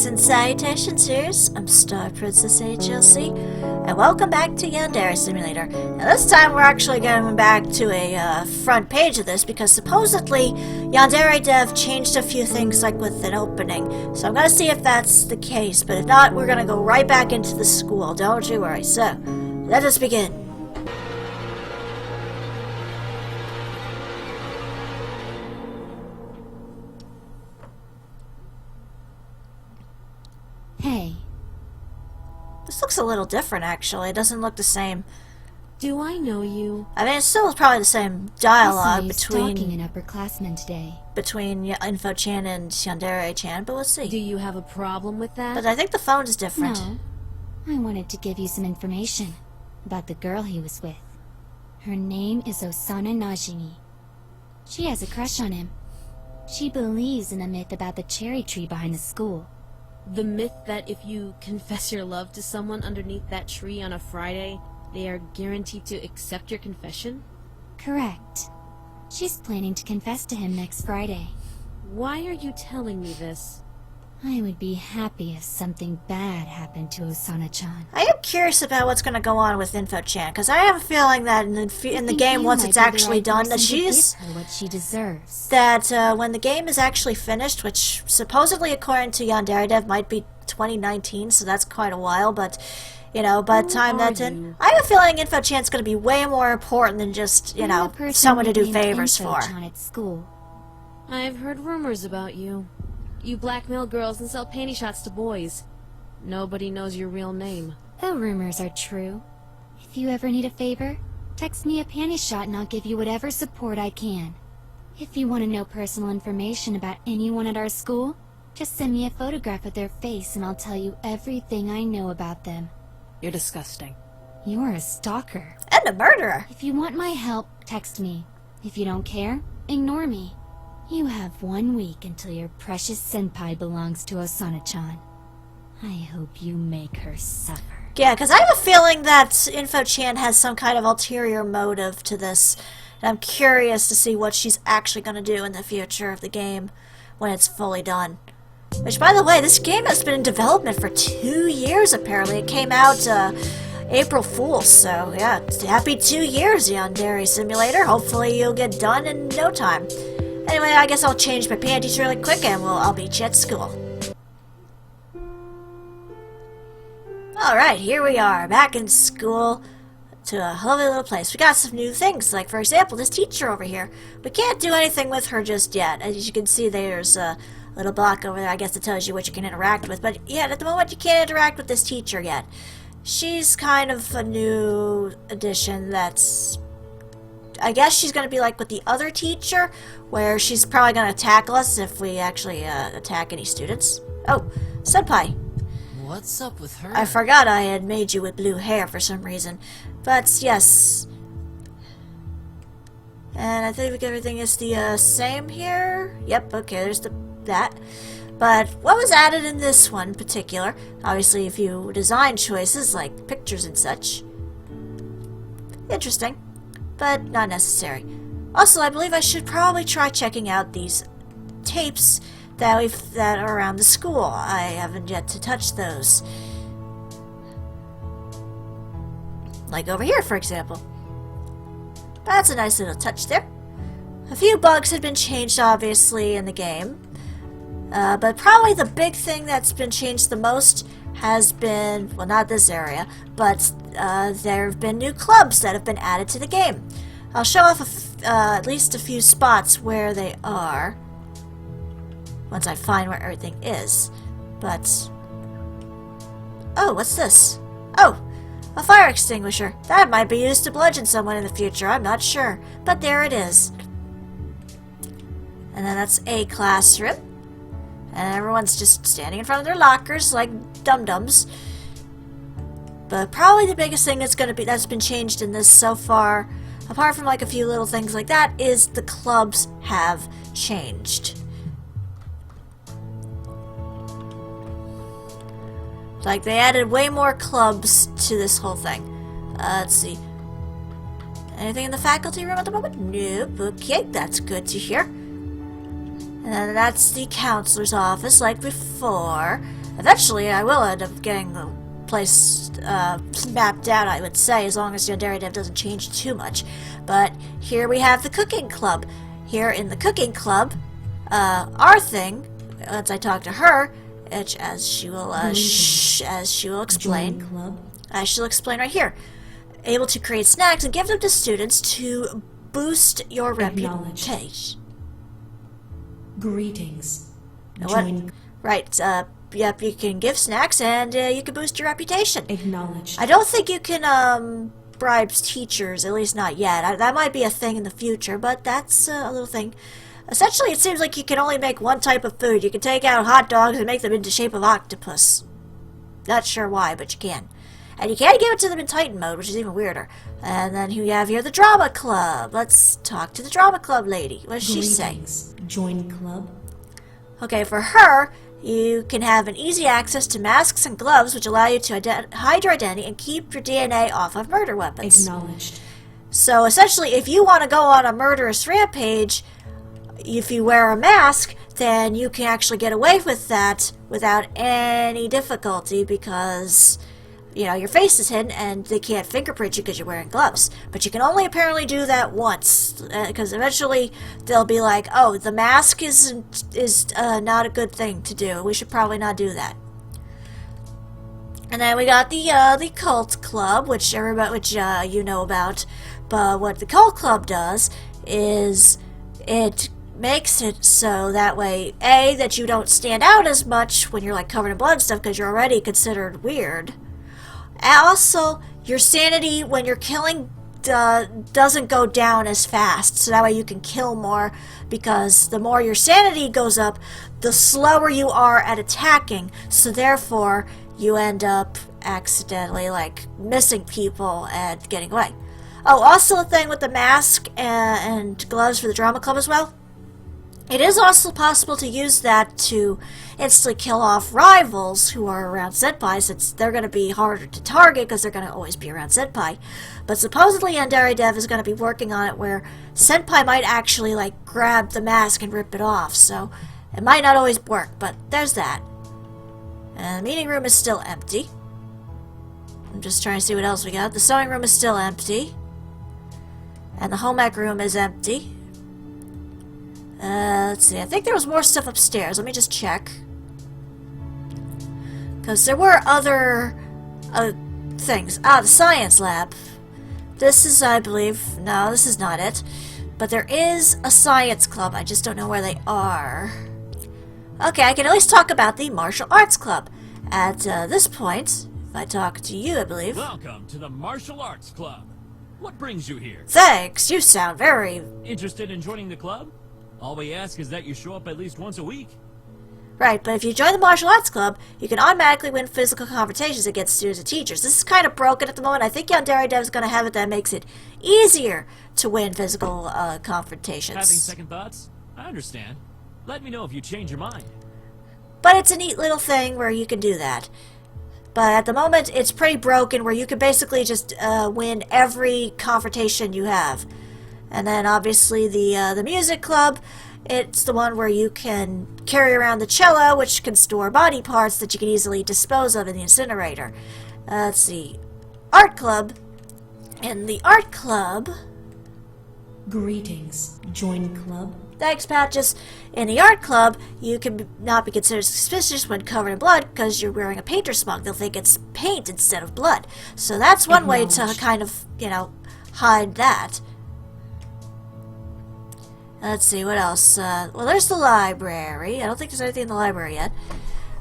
Greetings and salutations, sirs. I'm StarPrincessHLC, and welcome back to Yandere Simulator. Now this time we're actually going back to a front page of this because supposedly Yandere Dev changed a few things like with an opening. So I'm going to see if that's the case, but if not, we're going to go right back into the school. Don't you worry. So, let us begin. Hey. This looks a little different, actually. It doesn't look the same. Do I know you? I mean, it's still probably the same dialogue between an upperclassman today. Between Info-chan and Yandere-chan, but let's see. Do you have a problem with that? But I think the phone is different. No. I wanted to give you some information about the girl he was with. Her name is Osana Najimi. She has a crush on him. She believes in a myth about the cherry tree behind the school. The myth that if you confess your love to someone underneath that tree on a Friday, they are guaranteed to accept your confession? Correct. She's planning to confess to him next Friday. Why are you telling me this? I would be happy if something bad happened to Osana-chan. I am curious about what's going to go on with Info-chan, because I have a feeling that in the game, once it's actually done, that she's... what she deserves. That when the game is actually finished, which supposedly according to Yandere Dev might be 2019, so that's quite a while, but, you know, by the time that's in... I have a feeling Info-chan's going to be way more important than just, you know, someone to do favors for. At school. I've heard rumors about you. You blackmail girls and sell panty shots to boys. Nobody knows your real name. The rumors are true. If you ever need a favor, text me a panty shot and I'll give you whatever support I can. If you want to know personal information about anyone at our school, just send me a photograph of their face and I'll tell you everything I know about them. You're disgusting. You're a stalker. And a murderer. If you want my help, text me. If you don't care, ignore me. You have 1 week until your precious senpai belongs to Osana-chan. I hope you make her suffer. Yeah, because I have a feeling that Info-chan has some kind of ulterior motive to this. And I'm curious to see what she's actually going to do in the future of the game when it's fully done. Which, by the way, this game has been in development for 2 years, apparently. It came out April Fool's, so yeah, happy 2 years, Yandere Simulator. Hopefully you'll get done in no time. Anyway, I guess I'll change my panties really quick and I'll meet you at school. Alright, here we are, back in school to a lovely little place. We got some new things, like for example, this teacher over here. We can't do anything with her just yet. As you can see, there's a little block over there, I guess, that tells you what you can interact with. But yeah, at the moment, you can't interact with this teacher yet. She's kind of a new addition that's... I guess she's going to be like with the other teacher, where she's probably going to tackle us if we actually attack any students. Oh, Senpai. What's up with her? I forgot I had made you with blue hair for some reason. But, yes. And I think everything is the same here. Yep, okay, there's that. But what was added in this one in particular? Obviously, a few design choices, like pictures and such. Interesting. But not necessary. Also, I believe I should probably try checking out these tapes that are around the school. I haven't yet to touch those. Like over here, for example. That's a nice little touch there. A few bugs had been changed, obviously, in the game. But probably the big thing that's been changed the most has been, well, not this area, but there have been new clubs that have been added to the game. I'll show off at least a few spots where they are once I find where everything is. But, oh, what's this? Oh, a fire extinguisher. That might be used to bludgeon someone in the future, I'm not sure, but there it is. And then that's a classroom. And everyone's just standing in front of their lockers like dum-dums. But probably the biggest thing that's been changed in this so far, apart from like a few little things like that, is the clubs have changed. Like, they added way more clubs to this whole thing. Let's see. Anything in the faculty room at the moment? Nope. Okay, that's good to hear. And that's the counselor's office, like before. Eventually, I will end up getting the place mapped out, I would say, as long as Yandere Dev doesn't change too much. But here we have the cooking club. Here in the cooking club, our thing, once I talk to her, as she will explain, as she'll explain right here, able to create snacks and give them to students to boost your reputation. Greetings. Right, yep, you can give snacks and you can boost your reputation. Acknowledged. I don't think you can bribe teachers, at least not yet. That might be a thing in the future, but that's a little thing. Essentially, it seems like you can only make one type of food. You can take out hot dogs and make them into shape of octopus. Not sure why, but you can. And you can't give it to them in Titan mode, which is even weirder. And then we have here the drama club. Let's talk to the drama club lady. What does she say? Join club. Okay, for her, you can have an easy access to masks and gloves, which allow you to hide your identity and keep your DNA off of murder weapons. Acknowledged. So essentially, if you want to go on a murderous rampage, if you wear a mask, then you can actually get away with that without any difficulty because, you know, your face is hidden and they can't fingerprint you because you're wearing gloves. But you can only apparently do that once, because eventually they'll be like, oh, the mask is not a good thing to do. We should probably not do that. And then we got the cult club, which you know about. But what the cult club does is it makes it so that way, A, that you don't stand out as much when you're like covered in blood and stuff because you're already considered weird. And also, your sanity when you're killing doesn't go down as fast, so that way you can kill more, because the more your sanity goes up, the slower you are at attacking, so therefore you end up accidentally like missing people and getting away. Oh, also a thing with the mask and gloves for the drama club as well. It is also possible to use that to instantly kill off rivals who are around Senpai, since they're going to be harder to target because they're going to always be around Senpai. But supposedly Yandere Dev is going to be working on it where Senpai might actually like grab the mask and rip it off, so it might not always work, but there's that. And the meeting room is still empty. I'm just trying to see what else we got. The sewing room is still empty. And the home ec room is empty. Let's see, I think there was more stuff upstairs. Let me just check. Because there were other things. Ah, the science lab. This is, I believe, no, this is not it. But there is a science club. I just don't know where they are. Okay, I can at least talk about the martial arts club. At this point, if I talk to you, I believe. Welcome to the martial arts club. What brings you here? Thanks, you sound very... Interested in joining the club? All we ask is that you show up at least once a week. Right, but if you join the martial arts club, you can automatically win physical confrontations against students and teachers. This is kind of broken at the moment. I think Yandere Dev is going to have it that makes it easier to win physical confrontations. Having second thoughts? I understand. Let me know if you change your mind. But it's a neat little thing where you can do that. But at the moment, it's pretty broken where you can basically just win every confrontation you have. And then obviously the music club, it's the one where you can carry around the cello, which can store body parts that you can easily dispose of in the incinerator. Let's see. Art club. In the art club... Greetings. Join club. Thanks, Patches. In the art club, you can not be considered suspicious when covered in blood because you're wearing a painter's smock. They'll think it's paint instead of blood. So that's one way to kind of, you know, hide that. Let's see, what else? Well, there's the library. I don't think there's anything in the library yet.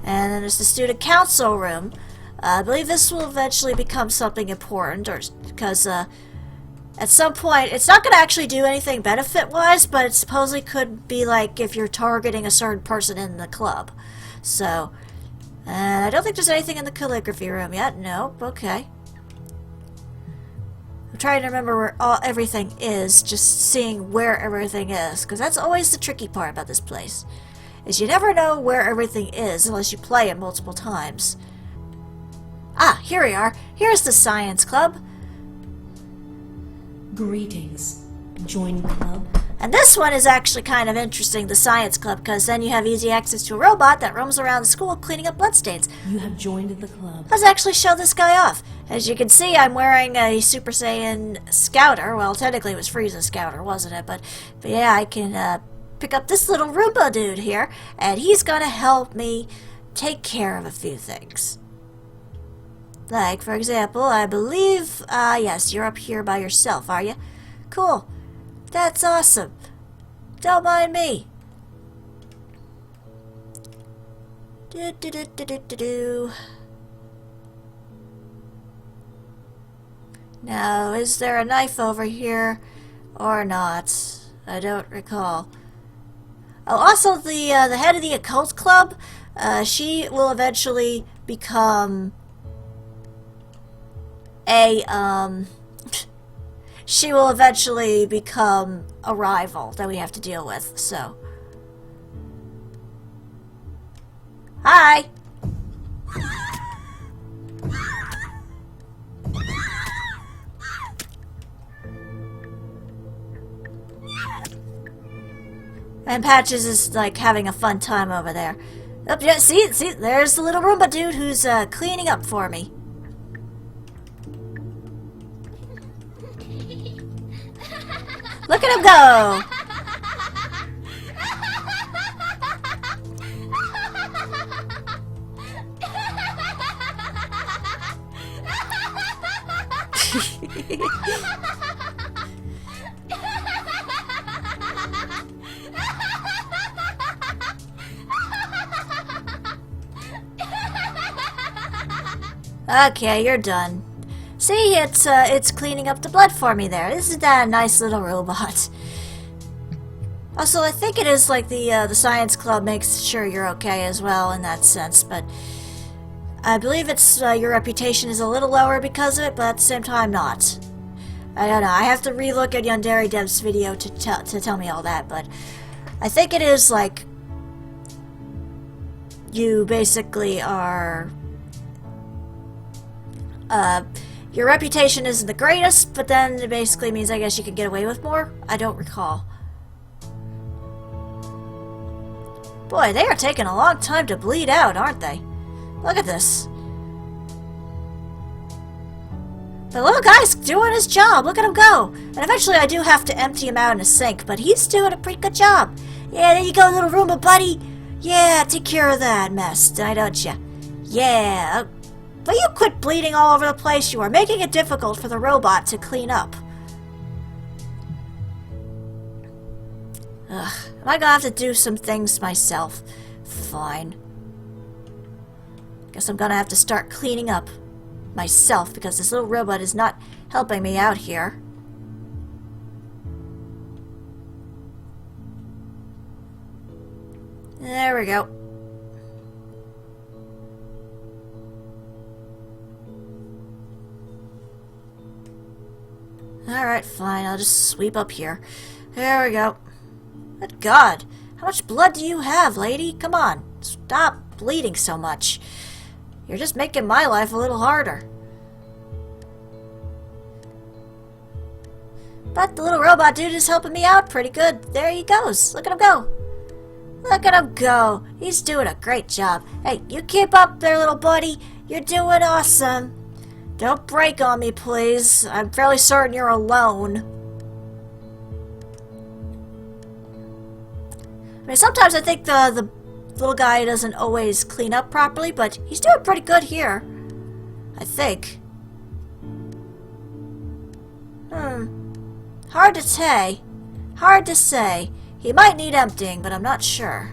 And then there's the student council room. I believe this will eventually become something important, or because at some point, it's not going to actually do anything benefit-wise, but it supposedly could be like if you're targeting a certain person in the club. So, I don't think there's anything in the calligraphy room yet. Nope, okay. I'm trying to remember where everything is, just seeing where everything is, because that's always the tricky part about this place, is you never know where everything is unless you play it multiple times. Ah, here we are. Here's the science club. Greetings. Join club. And this one is actually kind of interesting, the science club, because then you have easy access to a robot that roams around the school cleaning up bloodstains. You have joined the club. Let's actually show this guy off. As you can see, I'm wearing a Super Saiyan Scouter. Well, technically it was Frieza Scouter, wasn't it? But yeah, I can pick up this little Roomba dude here, and he's gonna help me take care of a few things. Like, for example, I believe, yes, you're up here by yourself, are you? Cool. That's awesome. Don't mind me. Do. Now, is there a knife over here or not? I don't recall. Oh, also the head of the occult club, she will eventually become she will eventually become a rival that we have to deal with, so. Hi! And Patches is, like, having a fun time over there. Oh, yeah, see, there's the little Roomba dude who's, cleaning up for me. Look at him go! Okay, you're done. See, it's cleaning up the blood for me there. Isn't that a nice little robot? Also, I think it is like the science club makes sure you're okay as well in that sense, but I believe it's your reputation is a little lower because of it, but at the same time not. I don't know. I have to relook at Yandere Dev's video to tell me all that, but I think it is like you basically are. Your reputation isn't the greatest, but then it basically means I guess you can get away with more? I don't recall. Boy, they are taking a long time to bleed out, aren't they? Look at this. The little guy's doing his job. Look at him go. And eventually I do have to empty him out in a sink, but he's doing a pretty good job. Yeah, there you go, little Roomba buddy. Yeah, take care of that mess, don't you? Yeah. Will you quit bleeding all over the place? You are making it difficult for the robot to clean up. Ugh, am I gonna have to do some things myself? Fine. Guess I'm gonna have to start cleaning up myself because this little robot is not helping me out here. There we go. Alright, fine. I'll just sweep up here. There we go. Good God. How much blood do you have, lady? Come on. Stop bleeding so much. You're just making my life a little harder. But the little robot dude is helping me out pretty good. There he goes. Look at him go. Look at him go. He's doing a great job. Hey, you keep up there, little buddy. You're doing awesome. Don't break on me, please. I'm fairly certain you're alone. I mean, sometimes I think the little guy doesn't always clean up properly, but he's doing pretty good here. I think. Hard to say. Hard to say. He might need emptying, but I'm not sure.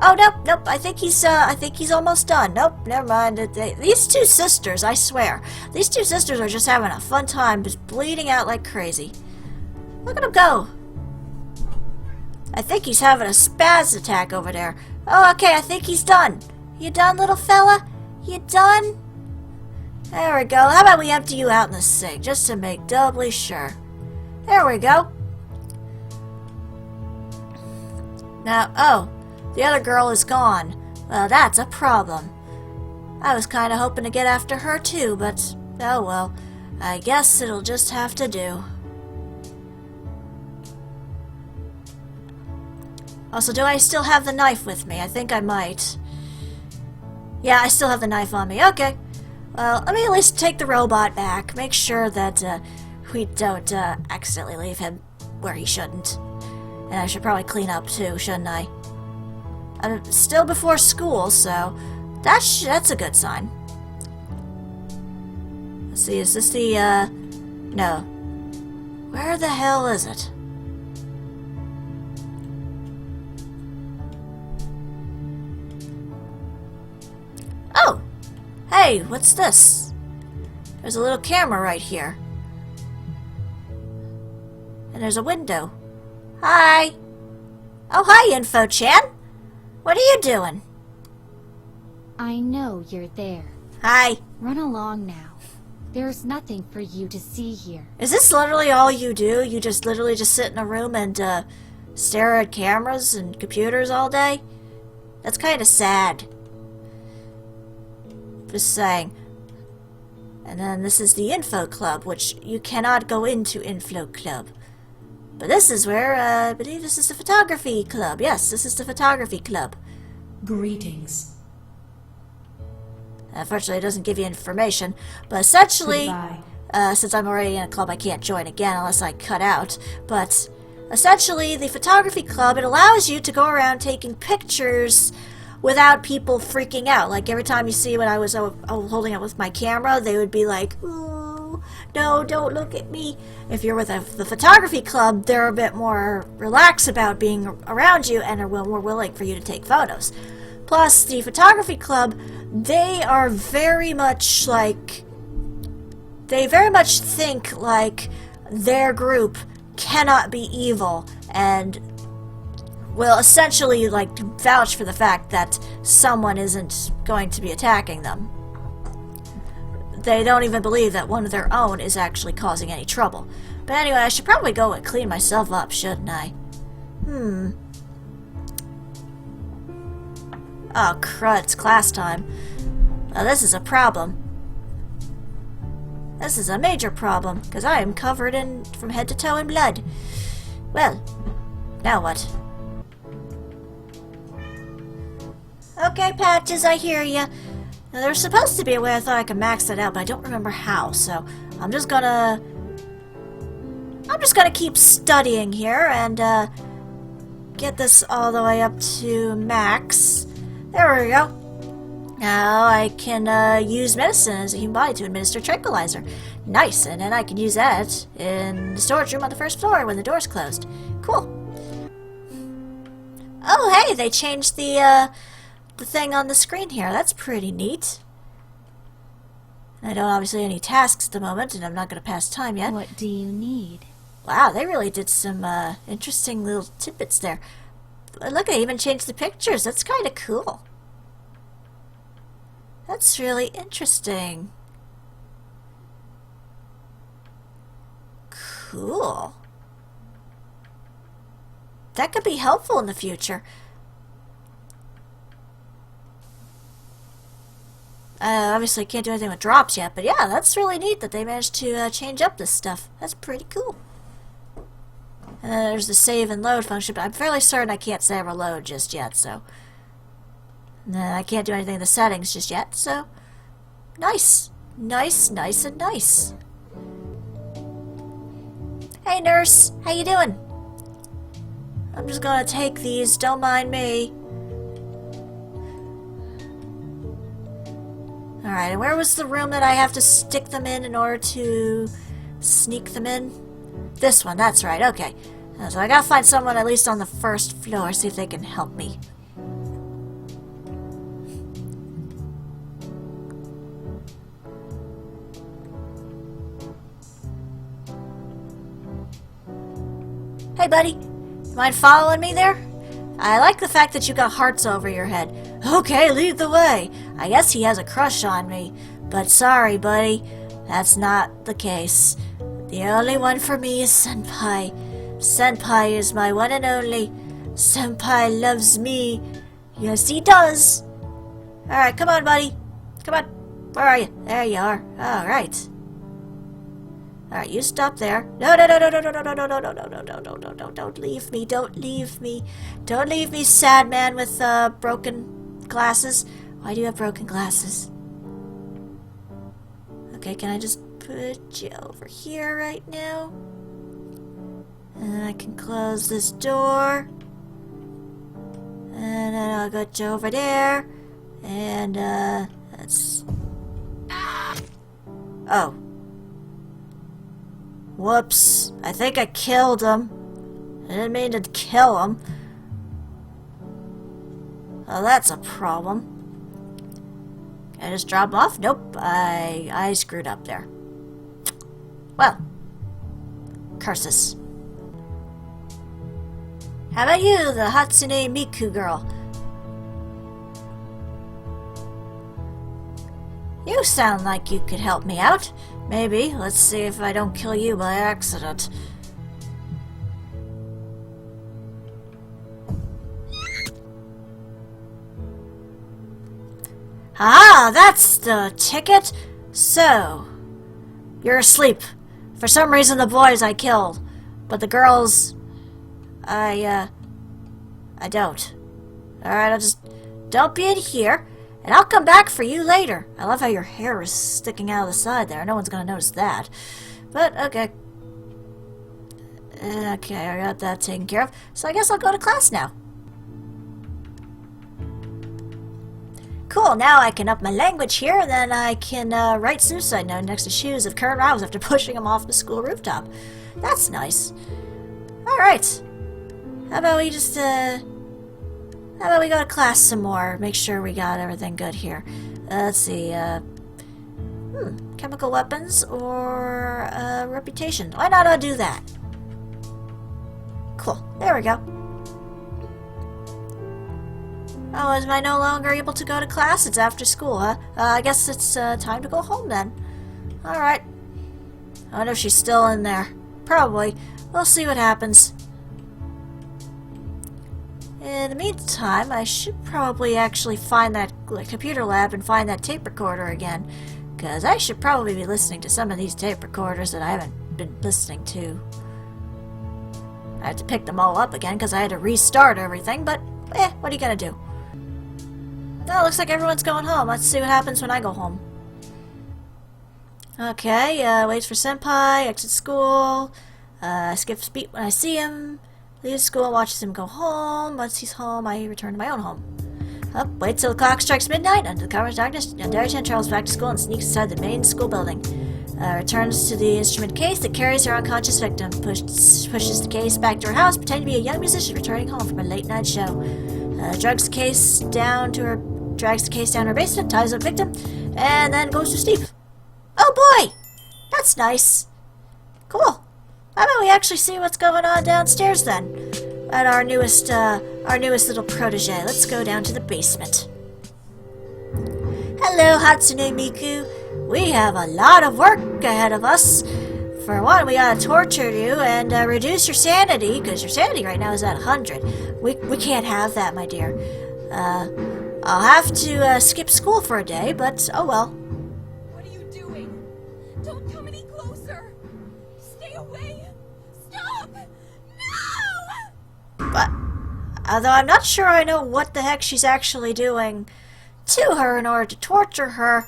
Oh, nope. I think he's almost done. Nope, never mind. These two sisters, I swear. These two sisters are just having a fun time, just bleeding out like crazy. Look at him go. I think he's having a spaz attack over there. Oh, okay, I think he's done. You done, little fella? You done? There we go. How about we empty you out in the sink, just to make doubly sure. There we go. Now, oh. The other girl is gone. Well, that's a problem. I was kind of hoping to get after her too, but oh well. I guess it'll just have to do. Also, do I still have the knife with me? I think I might. Yeah, I still have the knife on me. Okay. Well, let me at least take the robot back. Make sure that we don't accidentally leave him where he shouldn't. And I should probably clean up too, shouldn't I? I'm still before school, so that's a good sign. Let's see, is this the, no. Where the hell is it? Oh! Hey, what's this? There's a little camera right here. And there's a window. Hi! Oh, hi, Info-chan! What are you doing? I know you're there. Hi. Run along now. There's nothing for you to see here. Is this literally all you do? You just literally just sit in a room and stare at cameras and computers all day? That's kind of sad. Just saying. And then this is the Info Club, which you cannot go into Info Club. But this is where, I believe this is the Photography Club. Yes, this is the Photography Club. Greetings. Unfortunately, it doesn't give you information. But essentially, Goodbye. since I'm already in a club, I can't join again unless I cut out. But essentially, the Photography Club, it allows you to go around taking pictures without people freaking out. Like every time you see when I was holding it with my camera, they would be like, ooh, no, don't look at me. If you're with the Photography Club, they're a bit more relaxed about being around you and are more willing for you to take photos. Plus, the Photography Club, they are very much like, they very much think like their group cannot be evil and will essentially like vouch for the fact that someone isn't going to be attacking them. They don't even believe that one of their own is actually causing any trouble. But anyway, I should probably go and clean myself up, shouldn't I? Oh crud, it's class time. Well, this is a problem. This is a major problem, because I am covered from head to toe in blood. Well, now what? Okay, Patches, I hear ya. Now, there's supposed to be a way I thought I could max that out, but I don't remember how, so I'm just gonna keep studying here and get this all the way up to max. There we go. Now I can use medicine as a human body to administer tranquilizer. Nice, and then I can use that in the storage room on the first floor when the door's closed. Cool. Oh, hey, they changed the thing on the screen here. That's pretty neat. I don't obviously have any tasks at the moment, and I'm not going to pass time yet. What do you need? Wow, they really did some interesting little tidbits there. Look, they even changed the pictures. That's kind of cool. That's really interesting. Cool. That could be helpful in the future. Obviously can't do anything with drops yet, but yeah, that's really neat that they managed to change up this stuff. That's pretty cool. And then there's the save and load function, but I'm fairly certain I can't save or load just yet, so. And then I can't do anything in the settings just yet, so. Nice. Nice, nice, and nice. Hey, nurse. How you doing? I'm just gonna take these, don't mind me. Alright, and where was the room that I have to stick them in order to sneak them in? This one, that's right, okay. So I gotta find someone at least on the first floor, see if they can help me. Hey buddy, mind following me there? I like the fact that you got hearts over your head. Okay, lead the way. I guess he has a crush on me. But sorry, buddy. That's not the case. The only one for me is Senpai. Senpai is my one and only. Senpai loves me. Yes, he does. Alright, come on, buddy. Come on. Where are you? There you are. Alright. Alright, you stop there. No, no, no, no, no, no, no, no, no, no, no, no, no, no, no, no, no, don't leave me, don't leave me. Don't leave me, sad man with broken glasses. Why do you have broken glasses? Okay, can I just put you over here right now? And I can close this door. And then I'll get you over there. And, that's... Oh. Whoops. I think I killed him. I didn't mean to kill him. Oh, that's a problem. Can I just drop him off? Nope. I screwed up there. Well. Curses. How about you, the Hatsune Miku girl? You sound like you could help me out. Maybe. Let's see if I don't kill you by accident. Ah, that's the ticket. So, you're asleep. For some reason the boys I killed, but the girls, I don't. Alright, I'll just, don't be in here, and I'll come back for you later. I love how your hair is sticking out of the side there. No one's gonna notice that. But, okay. Okay, I got that taken care of. So I guess I'll go to class now. Cool, now I can up my language here, and then I can write suicide note next to shoes of current rivals after pushing them off the school rooftop. That's nice. Alright. How about we just, how about we go to class some more, make sure we got everything good here. Let's see, chemical weapons or, reputation. Why not I'll do that? Cool, there we go. Oh, am I no longer able to go to class? It's after school, huh? I guess it's time to go home then. Alright. I wonder if she's still in there. Probably. We'll see what happens. In the meantime, I should probably actually find that computer lab and find that tape recorder again. Because I should probably be listening to some of these tape recorders that I haven't been listening to. I had to pick them all up again because I had to restart everything, but what are you gonna do? Oh, looks like everyone's going home. Let's see what happens when I go home. Okay, waits for senpai, exits school, skips beat when I see him, leaves school, watches him go home. Once he's home, I return to my own home. Up, waits till the clock strikes midnight. Under the cover of darkness, Yandere travels back to school and sneaks inside the main school building. Returns to the instrument case that carries her unconscious victim. Pushes the case back to her house, pretending to be a young musician returning home from a late-night show. Drags the case down her basement, ties up victim, and then goes to sleep. Oh boy! That's nice. Cool. How about we actually see what's going on downstairs then? At our newest little protege. Let's go down to the basement. Hello, Hatsune Miku. We have a lot of work ahead of us. For one, we gotta torture you and reduce your sanity, because your sanity right now is at 100. We can't have that, my dear. I'll have to skip school for a day, but oh well. What are you doing? Don't come any closer. Stay away. Stop! No! But, although I'm not sure I know what the heck she's actually doing to her in order to torture her,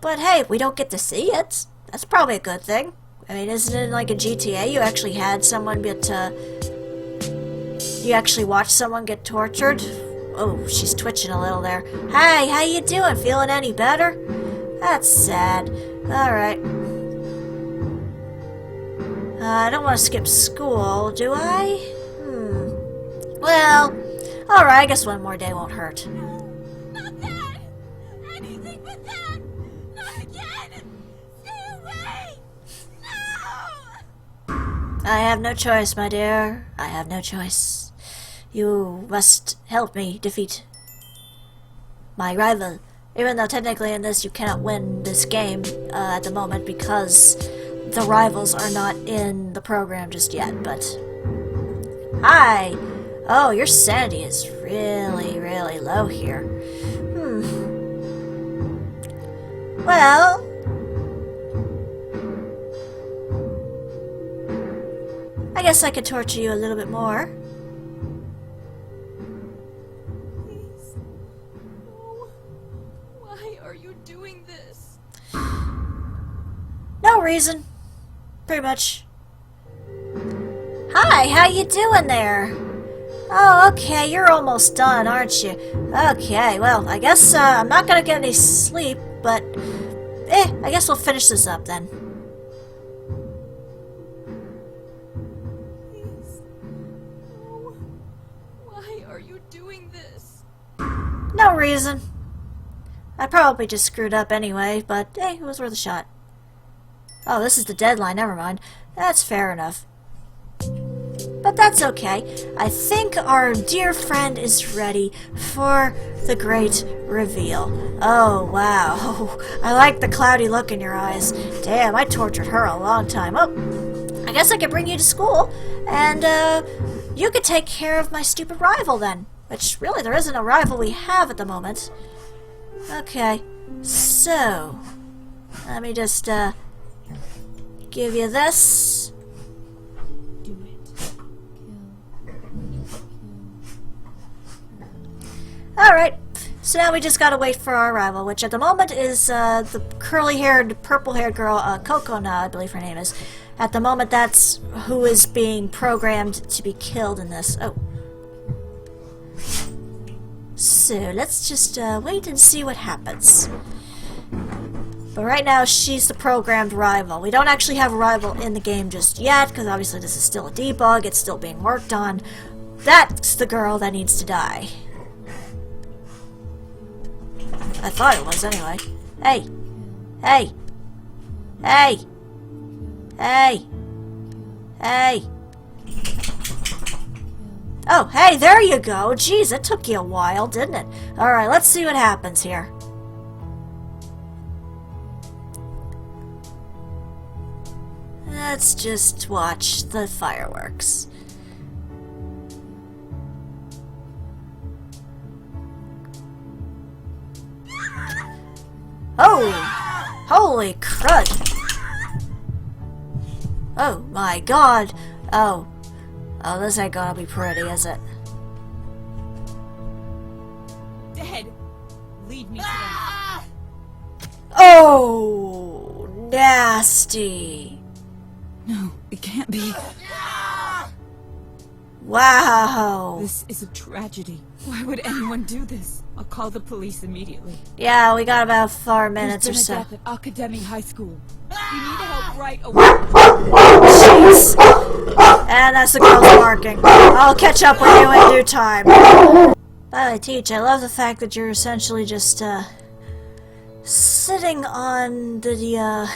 but hey, we don't get to see it. That's probably a good thing. I mean, isn't it like a GTA? You actually had someone get, you actually watched someone get tortured? Oh, she's twitching a little there. Hey, how you doing? Feeling any better? That's sad. Alright. I don't want to skip school, do I? Well, alright, I guess one more day won't hurt. Not that! Anything but that! Not again! Stay away! No! I have no choice, my dear. I have no choice. You must help me defeat my rival. Even though technically in this you cannot win this game at the moment because the rivals are not in the program just yet, but... Hi! Oh, your sanity is really, really low here. Well... guess I could torture you a little bit more. Please. No. Why are you doing this? No reason. Pretty much. Hi, how you doing there? Oh, okay, you're almost done, aren't you? Okay, well, I guess I'm not gonna get any sleep, but I guess we'll finish this up then. Please. No. Why are you doing this? No reason. I probably just screwed up anyway, but hey, it was worth a shot. Oh, this is the deadline, never mind. That's fair enough. But that's okay. I think our dear friend is ready for the great reveal. Oh, wow. I like the cloudy look in your eyes. Damn, I tortured her a long time. Oh, I guess I could bring you to school, and you could take care of my stupid rival then. Which, really, there isn't a rival we have at the moment. Okay, so let me just give you this. Alright, so now we just gotta wait for our rival, which at the moment is the curly-haired, purple-haired girl, Coconut, I believe her name is. At the moment, that's who is being programmed to be killed in this. Oh. So, let's just wait and see what happens. But right now, she's the programmed rival. We don't actually have a rival in the game just yet, because obviously this is still a debug, it's still being worked on. That's the girl that needs to die. I thought it was, anyway. Hey! Hey! Hey! Hey! Hey! Oh, hey, there you go! Jeez, it took you a while, didn't it? Alright, let's see what happens here. Let's just watch the fireworks. Oh! Holy crud! Oh my god! Oh. Oh, this ain't gonna be pretty, is it? Dead. Lead me to them. Oh! Nasty! No, it can't be. Wow! This is a tragedy. Why would anyone do this? I'll call the police immediately. Yeah, we got about 4 minutes or There's so. been a death at Academy High School. You need help right away. Jeez! And that's the girl's barking. I'll catch up with you in due time. By the way, Teach, I love the fact that you're essentially just, sitting on the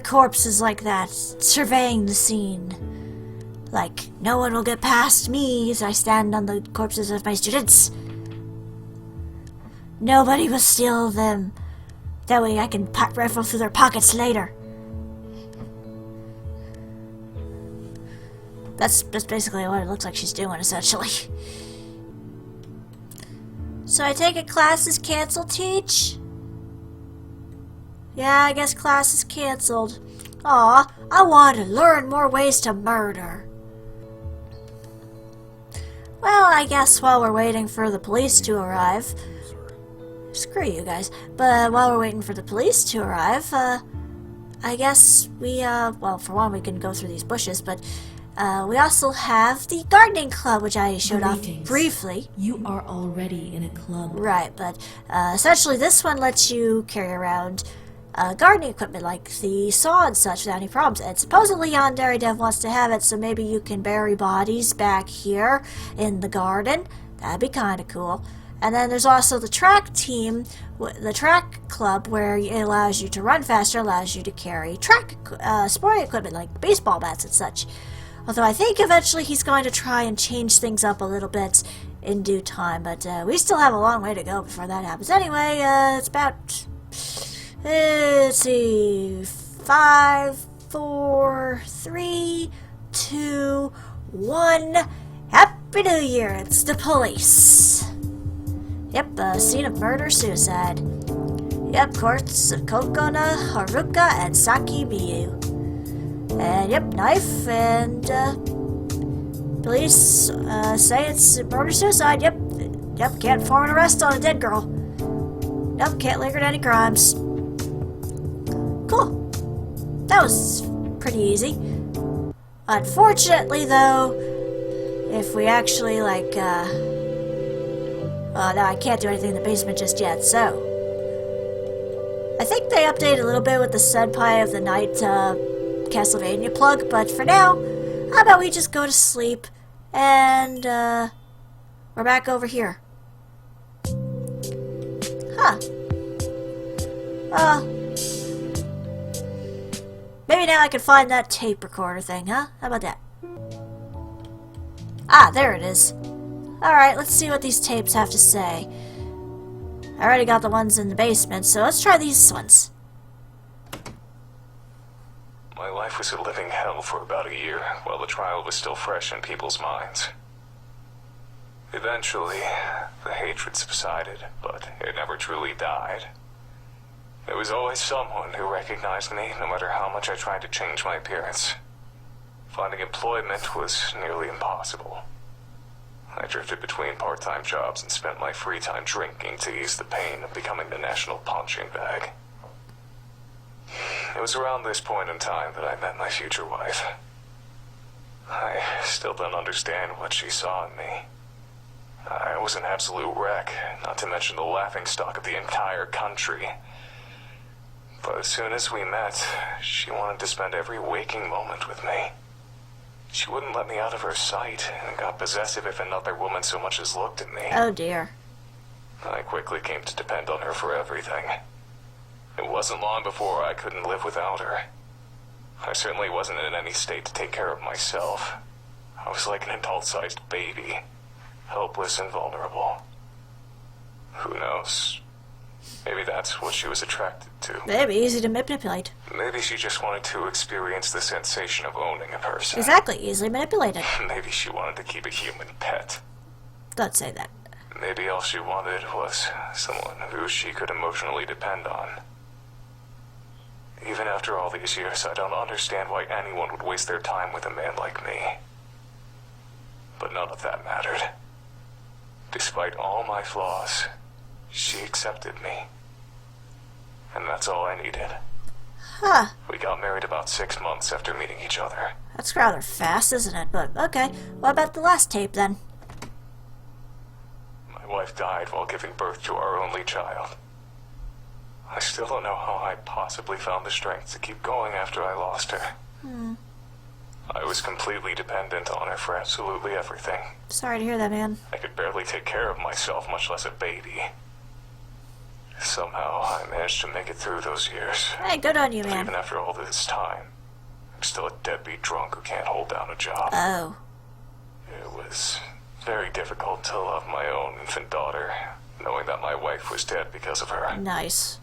corpses like that, surveying the scene. Like, no one will get past me as I stand on the corpses of my students. Nobody will steal them. That way I can rifle through their pockets later. That's basically what it looks like she's doing, essentially. So I take it class is canceled, Teach? Yeah, I guess class is canceled. Aw, I want to learn more ways to murder. Well, I guess while we're waiting for the police to arrive... Screw you guys. But while we're waiting for the police to arrive, I guess we, well, for one, we can go through these bushes, but we also have the gardening club, which I showed off briefly. You are already in a club. Right, but essentially this one lets you carry around gardening equipment like the saw and such without any problems. And supposedly Yandere Dev wants to have it, so maybe you can bury bodies back here in the garden. That'd be kind of cool. And then there's also the track team, the track club, where it allows you to run faster, allows you to carry track sporting equipment like baseball bats and such. Although I think eventually he's going to try and change things up a little bit in due time, but we still have a long way to go before that happens. Anyway, it's about, let's see, 5, 4, 3, 2, 1. Happy New Year! It's the police. Yep, scene of murder-suicide. Yep, courts of Kokona, Haruka, and Saki Miyu. And yep, knife, and police say it's murder-suicide. Yep, can't form an arrest on a dead girl. Nope, can't link her to any crimes. Cool. That was pretty easy. Unfortunately, though, if we actually, like, oh, no, I can't do anything in the basement just yet, so. I think they updated a little bit with the Senpai of the Night, Castlevania plug, but for now, how about we just go to sleep, and, we're back over here. Huh. Maybe now I can find that tape recorder thing, huh? How about that? Ah, there it is. Alright, let's see what these tapes have to say. I already got the ones in the basement, so let's try these ones. My life was a living hell for about a year, while the trial was still fresh in people's minds. Eventually, the hatred subsided, but it never truly died. There was always someone who recognized me, no matter how much I tried to change my appearance. Finding employment was nearly impossible. I drifted between part-time jobs and spent my free time drinking to ease the pain of becoming the national punching bag. It was around this point in time that I met my future wife. I still don't understand what she saw in me. I was an absolute wreck, not to mention the laughingstock of the entire country. But as soon as we met, she wanted to spend every waking moment with me. She wouldn't let me out of her sight, and got possessive if another woman so much as looked at me. Oh dear. I quickly came to depend on her for everything. It wasn't long before I couldn't live without her. I certainly wasn't in any state to take care of myself. I was like an adult-sized baby, helpless and vulnerable. Who knows? Maybe that's what she was attracted to. Maybe easy to manipulate. Maybe she just wanted to experience the sensation of owning a person. Exactly, easily manipulated. Maybe she wanted to keep a human pet. Don't say that. Maybe all she wanted was someone who she could emotionally depend on. Even after all these years, I don't understand why anyone would waste their time with a man like me. But none of that mattered. Despite all my flaws, she accepted me. And that's all I needed. Huh. We got married about 6 months after meeting each other. That's rather fast, isn't it? But, okay. What about the last tape, then? My wife died while giving birth to our only child. I still don't know how I possibly found the strength to keep going after I lost her. I was completely dependent on her for absolutely everything. Sorry to hear that, man. I could barely take care of myself, much less a baby. Somehow, I managed to make it through those years. Hey, good on you, But man. even after all this time, I'm still a deadbeat drunk who can't hold down a job. Oh. It was very difficult to love my own infant daughter, knowing that my wife was dead because of her. Nice.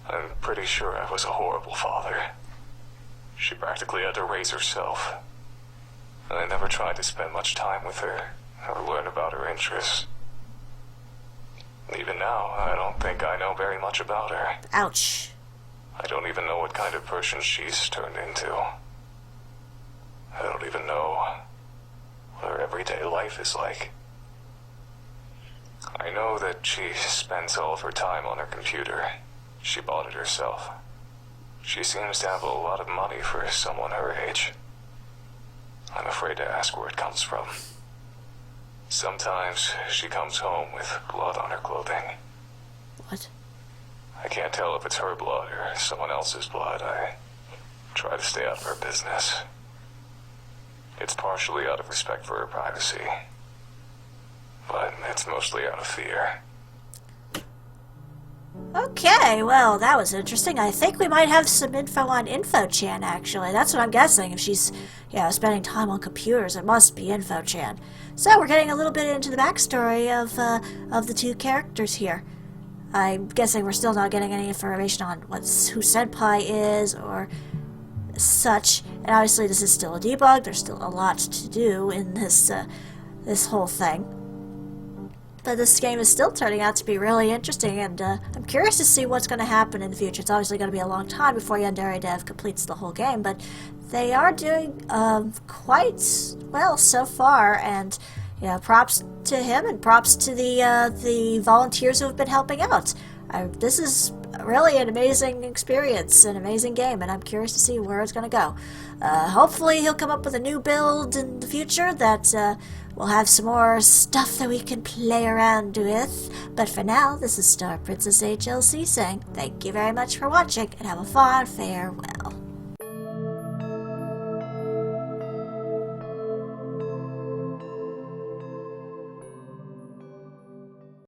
I'm pretty sure I was a horrible father. She practically had to raise herself. And I never tried to spend much time with her, or learn about her interests. Even now, I don't think I know very much about her. Ouch. I don't even know what kind of person she's turned into. I don't even know what her everyday life is like. I know that she spends all of her time on her computer. She bought it herself. She seems to have a lot of money for someone her age. I'm afraid to ask where it comes from. Sometimes she comes home with blood on her clothing. What? I can't tell if it's her blood or someone else's blood. I try to stay out of her business. It's partially out of respect for her privacy, but it's mostly out of fear. Okay, well, that was interesting. I think we might have some info on InfoChan, actually. That's what I'm guessing. If she's, spending time on computers, it must be InfoChan. So we're getting a little bit into the backstory of the two characters here. I'm guessing we're still not getting any information on who Senpai is or such. And obviously this is still a debug. There's still a lot to do in this whole thing. but this game is still turning out to be really interesting, and I'm curious to see what's going to happen in the future. It's obviously going to be a long time before Yandere Dev completes the whole game, but they are doing quite well so far, and props to him and props to the volunteers who have been helping out. This is really an amazing experience, an amazing game, and I'm curious to see where it's going to go. Hopefully he'll come up with a new build in the future that will have some more stuff that we can play around with. But for now, this is StarPrincessHLC saying thank you very much for watching, and have a fond farewell.